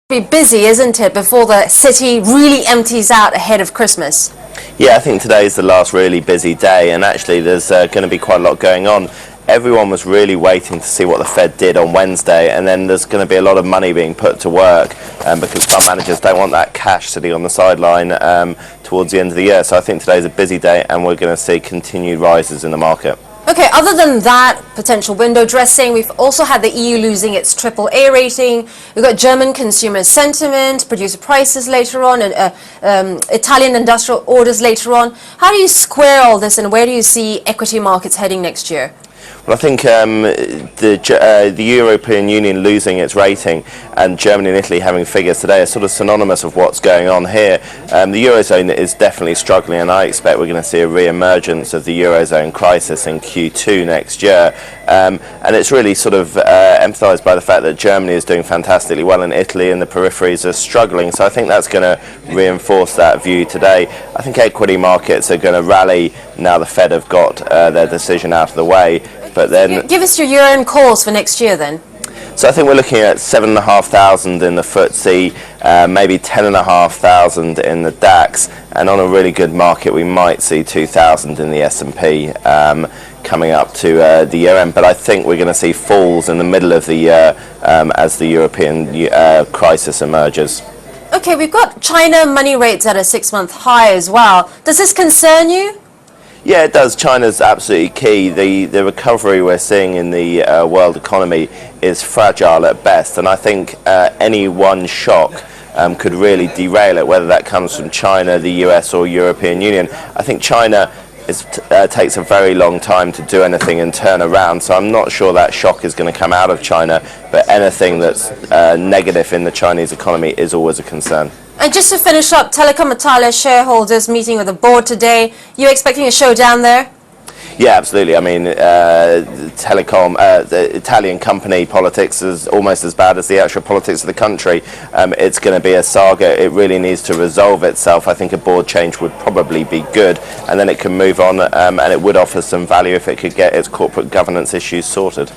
Be busy, isn't it, before the city really empties out ahead of Christmas? Yeah, I think today is the last really busy day, and actually there's going to be quite a lot going on. Everyone was really waiting to see what the Fed did on Wednesday, and then there's going to be a lot of money being put to work because fund managers don't want that cash sitting on the sideline towards the end of the year. So I think today's a busy day, and we're going to see continued rises in the market. Okay, other than that potential window dressing, we've also had the EU losing its AAA rating. We've got German consumer sentiment, producer prices later on, and Italian industrial orders later on. How do you square all this, and where do you see equity markets heading next year? Well, I think the European Union losing its rating and Germany and Italy having figures today are sort of synonymous of what's going on here. The Eurozone is definitely struggling, and I expect we're going to see a re-emergence of the Eurozone crisis in Q2 next year. And it's really sort of emphasised by the fact that Germany is doing fantastically well and Italy and the peripheries are struggling. So I think that's going to reinforce that view today. I think equity markets are going to rally now the Fed have got their decision out of the way. But then, give us your year-end calls for next year then. So I think we're looking at 7,500 in the FTSE, maybe 10,500 in the DAX, and on a really good market we might see 2,000 in the S&P coming up to the year end. But I think we're going to see falls in the middle of the year as the European crisis emerges. Okay, we've got China money rates at a 6-month high as well. Does this concern you? Yeah, it does. China's absolutely key. The recovery we're seeing in the world economy is fragile at best, and I think any one shock could really derail it, whether that comes from China, the US or European Union. I think China takes a very long time to do anything and turn around, so I'm not sure that shock is going to come out of China, but anything that's negative in the Chinese economy is always a concern. And just to finish up, Telecom Italia shareholders meeting with the board today. You expecting a showdown there? Yeah, absolutely. I mean, the Italian company politics is almost as bad as the actual politics of the country. It's going to be a saga. It really needs to resolve itself. I think a board change would probably be good, and then it can move on, and it would offer some value if it could get its corporate governance issues sorted.